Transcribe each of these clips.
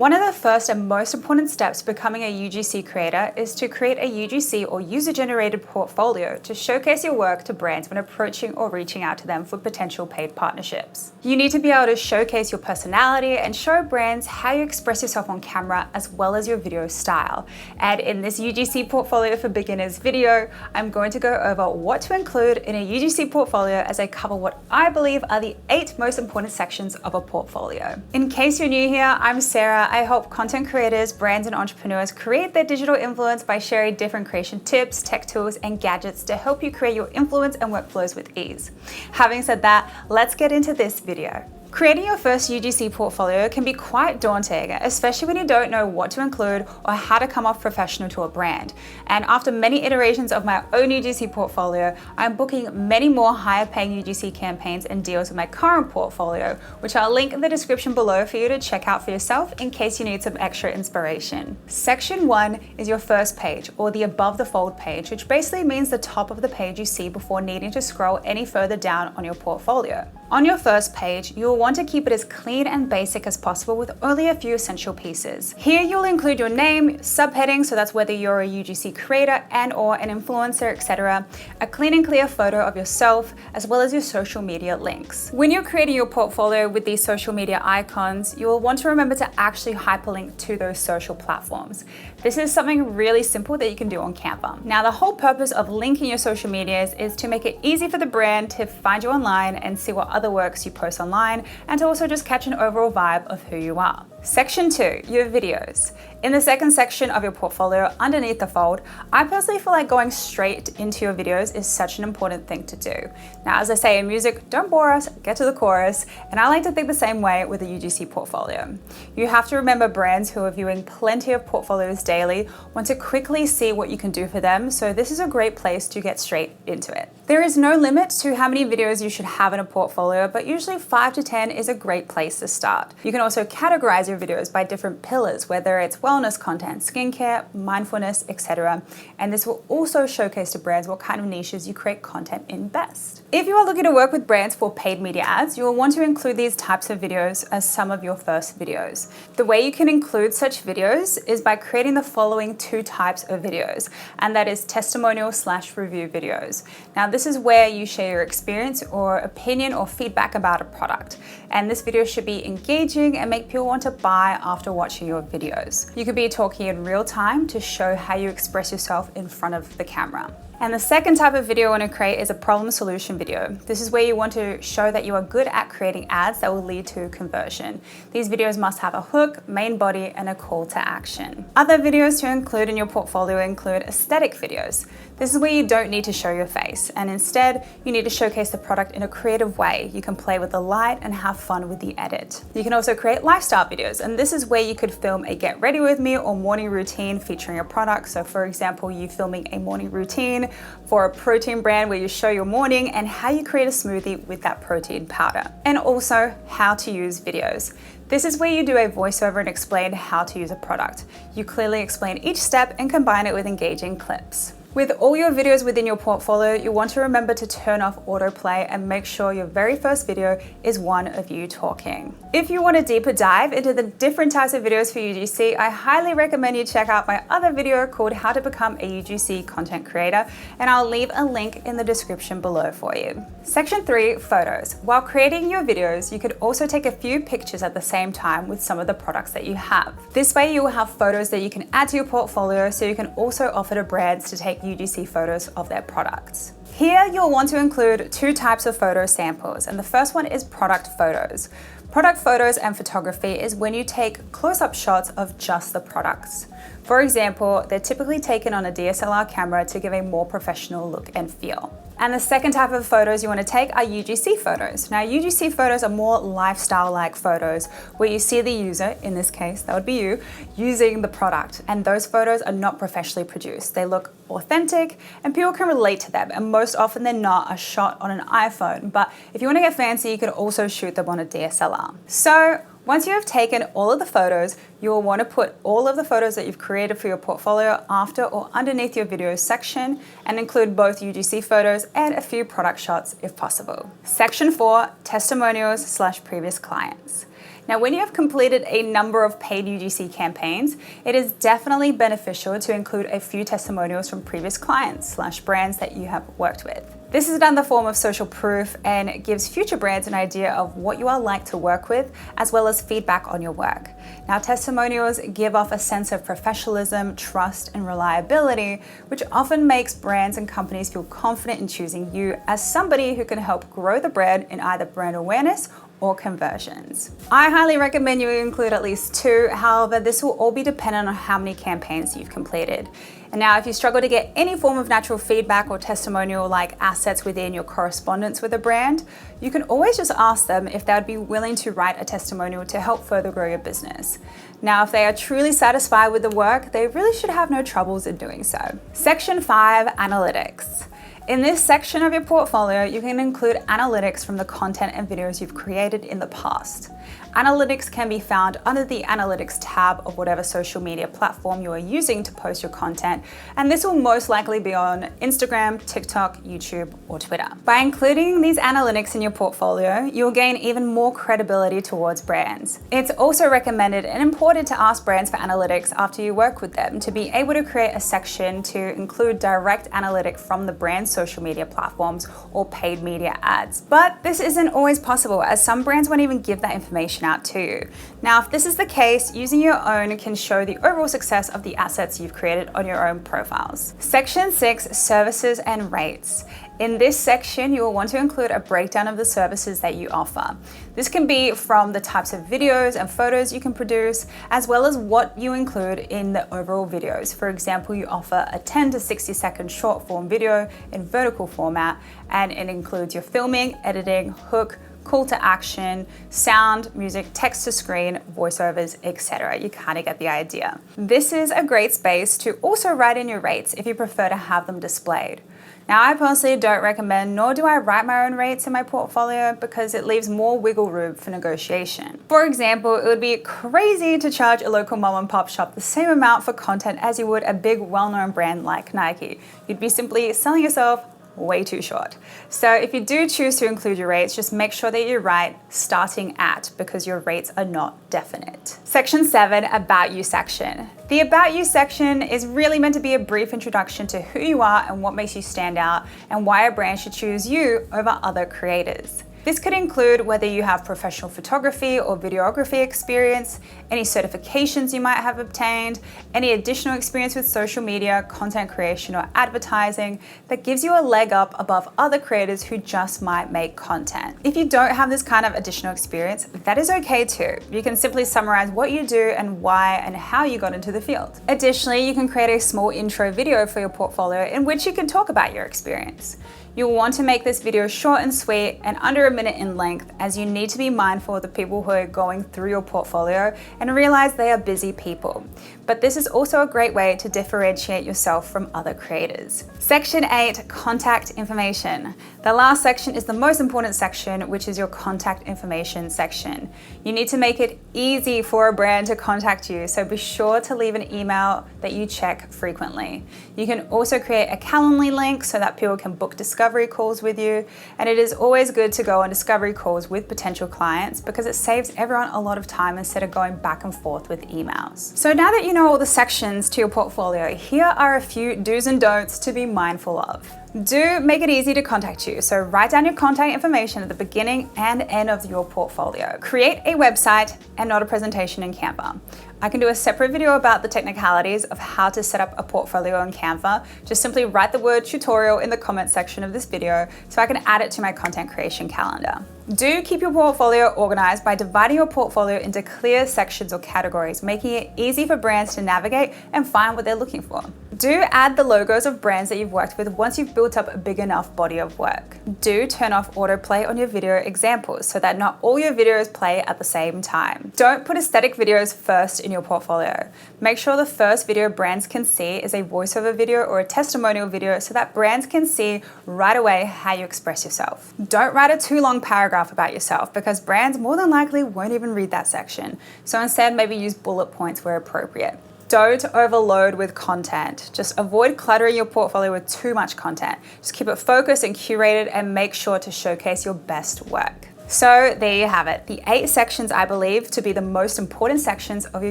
One of the first and most important steps to becoming a UGC creator is to create a UGC or user-generated portfolio to showcase your work to brands when approaching or reaching out to them for potential paid partnerships. You need to be able to showcase your personality and show brands how you express yourself on camera as well as your video style. And in this UGC portfolio for beginners video, I'm going to go over what to include in a UGC portfolio as I cover what I believe are the 8 most important sections of a portfolio. In case you're new here, I'm Sarah. I help content creators, brands, and entrepreneurs create their digital influence by sharing different creation tips, tech tools, and gadgets to help you create your influence and workflows with ease. Having said that, let's get into this video. Creating your first UGC portfolio can be quite daunting, especially when you don't know what to include or how to come off professional to a brand. And after many iterations of my own UGC portfolio, I'm booking many more higher paying UGC campaigns and deals with my current portfolio, which I'll link in the description below for you to check out for yourself in case you need some extra inspiration. Section 1 is your first page, or the above the fold page, which basically means the top of the page you see before needing to scroll any further down on your portfolio. On your first page, you'll want to keep it as clean and basic as possible with only a few essential pieces. Here you'll include your name, subheading, so that's whether you're a UGC creator and or an influencer, etc. A clean and clear photo of yourself, as well as your social media links. When you're creating your portfolio with these social media icons, you will want to remember to actually hyperlink to those social platforms. This is something really simple that you can do on Canva. Now, the whole purpose of linking your social medias is to make it easy for the brand to find you online and see what other works you post online, and to also just catch an overall vibe of who you are. Section 2, your videos. In the second section of your portfolio, underneath the fold, I personally feel like going straight into your videos is such an important thing to do. Now, as I say in music, don't bore us, get to the chorus, and I like to think the same way with a UGC portfolio. You have to remember brands who are viewing plenty of portfolios daily want to quickly see what you can do for them, so this is a great place to get straight into it. There is no limit to how many videos you should have in a portfolio, but usually 5 to 10 is a great place to start. You can also categorize your videos by different pillars, whether it's wellness content, skincare, mindfulness, etc. And this will also showcase to brands what kind of niches you create content in best. If you are looking to work with brands for paid media ads, you will want to include these types of videos as some of your first videos. The way you can include such videos is by creating the following 2 types of videos, and that is testimonial/review videos. Now, this is where you share your experience or opinion or feedback about a product. And this video should be engaging and make people want to buy after watching your videos. You could be talking in real time to show how you express yourself in front of the camera. And the second type of video you want to create is a problem solution video. This is where you want to show that you are good at creating ads that will lead to conversion. These videos must have a hook, main body, and a call to action. Other videos to include in your portfolio include aesthetic videos. This is where you don't need to show your face, and instead you need to showcase the product in a creative way. You can play with the light and have fun with the edit. You can also create lifestyle videos, and this is where you could film a get ready with me or morning routine featuring a product. So for example, you filming a morning routine for a protein brand where you show your morning and how you create a smoothie with that protein powder. And also how to use videos. This is where you do a voiceover and explain how to use a product. You clearly explain each step and combine it with engaging clips. With all your videos within your portfolio, you want to remember to turn off autoplay and make sure your very first video is one of you talking. If you want a deeper dive into the different types of videos for UGC, I highly recommend you check out my other video called How to Become a UGC Content Creator, and I'll leave a link in the description below for you. Section 3, photos. While creating your videos, you could also take a few pictures at the same time with some of the products that you have. This way you will have photos that you can add to your portfolio, so you can also offer to brands to take UGC photos of their products. Here you'll want to include 2 types of photo samples, and the first one is product photos. Product photos and photography is when you take close-up shots of just the products. For example, they're typically taken on a DSLR camera to give a more professional look and feel. And the second type of photos you want to take are UGC photos. Now, UGC photos are more lifestyle-like photos where you see the user, in this case, that would be you, using the product. And those photos are not professionally produced. They look authentic and people can relate to them. And most often they're not a shot on an iPhone. But if you want to get fancy, you can also shoot them on a DSLR. So once you have taken all of the photos, you will want to put all of the photos that you've created for your portfolio after or underneath your videos section, and include both UGC photos and a few product shots if possible. Section 4, testimonials/previous clients. Now, when you have completed a number of paid UGC campaigns, it is definitely beneficial to include a few testimonials from previous clients/brands that you have worked with. This is done in the form of social proof and gives future brands an idea of what you are like to work with, as well as feedback on your work. Now, testimonials give off a sense of professionalism, trust, and reliability, which often makes brands and companies feel confident in choosing you as somebody who can help grow the brand in either brand awareness or conversions. I highly recommend you include at least 2, however, this will all be dependent on how many campaigns you've completed. And now, if you struggle to get any form of natural feedback or testimonial like assets within your correspondence with a brand, you can always just ask them if they would be willing to write a testimonial to help further grow your business. Now, if they are truly satisfied with the work, they really should have no troubles in doing so. Section 5, analytics. In this section of your portfolio, you can include analytics from the content and videos you've created in the past. Analytics can be found under the Analytics tab of whatever social media platform you are using to post your content, and this will most likely be on Instagram, TikTok, YouTube, or Twitter. By including these analytics in your portfolio, you'll gain even more credibility towards brands. It's also recommended and important to ask brands for analytics after you work with them to be able to create a section to include direct analytic from the brand's social media platforms or paid media ads. But this isn't always possible, as some brands won't even give that information out to you. Now, if this is the case, using your own can show the overall success of the assets you've created on your own profiles. Section 6, services and rates. In this section, you will want to include a breakdown of the services that you offer. This can be from the types of videos and photos you can produce, as well as what you include in the overall videos. For example, you offer a 10 to 60 second short form video in vertical format, and it includes your filming, editing, hook, call to action, sound, music, text to screen, voiceovers, etc. You kind of get the idea. This is a great space to also write in your rates if you prefer to have them displayed. Now, I personally don't recommend, nor do I write my own rates in my portfolio, because it leaves more wiggle room for negotiation. For example, it would be crazy to charge a local mom and pop shop the same amount for content as you would a big well-known brand like Nike. You'd be simply selling yourself way too short. So if you do choose to include your rates, just make sure that you write starting at, because your rates are not definite. Section 7, About You section. The About You section is really meant to be a brief introduction to who you are and what makes you stand out, and why a brand should choose you over other creators. This could include whether you have professional photography or videography experience, any certifications you might have obtained, any additional experience with social media, content creation, or advertising that gives you a leg up above other creators who just might make content. If you don't have this kind of additional experience, that is okay too. You can simply summarize what you do and why and how you got into the field. Additionally, you can create a small intro video for your portfolio in which you can talk about your experience. You'll want to make this video short and sweet and under a minute in length, as you need to be mindful of the people who are going through your portfolio and realize they are busy people. But this is also a great way to differentiate yourself from other creators. Section 8, Contact Information. The last section is the most important section, which is your contact information section. You need to make it easy for a brand to contact you, so be sure to leave an email that you check frequently. You can also create a Calendly link so that people can book discovery calls with you, and it is always good to go on discovery calls with potential clients because it saves everyone a lot of time instead of going back and forth with emails. So now that you know all the sections to your portfolio, here are a few do's and don'ts to be mindful of. Do make it easy to contact you, so write down your contact information at the beginning and end of your portfolio. Create a website and not a presentation in Canva. I can do a separate video about the technicalities of how to set up a portfolio in Canva. Just simply write the word tutorial in the comment section of this video so I can add it to my content creation calendar. Do keep your portfolio organized by dividing your portfolio into clear sections or categories, making it easy for brands to navigate and find what they're looking for. Do add the logos of brands that you've worked with once you've built up a big enough body of work. Do turn off autoplay on your video examples so that not all your videos play at the same time. Don't put aesthetic videos first in your portfolio. Make sure the first video brands can see is a voiceover video or a testimonial video so that brands can see right away how you express yourself. Don't write a too long paragraph about yourself because brands more than likely won't even read that section. So instead, maybe use bullet points where appropriate. Don't overload with content. Just avoid cluttering your portfolio with too much content. Just keep it focused and curated and make sure to showcase your best work. So there you have it, the 8 sections I believe to be the most important sections of your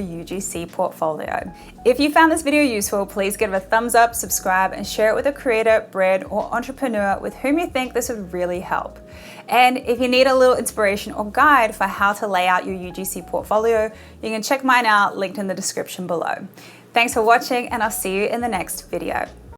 UGC portfolio. If you found this video useful, please give it a thumbs up, subscribe, and share it with a creator, brand, or entrepreneur with whom you think this would really help. And if you need a little inspiration or guide for how to lay out your UGC portfolio, you can check mine out, linked in the description below. Thanks for watching, and I'll see you in the next video.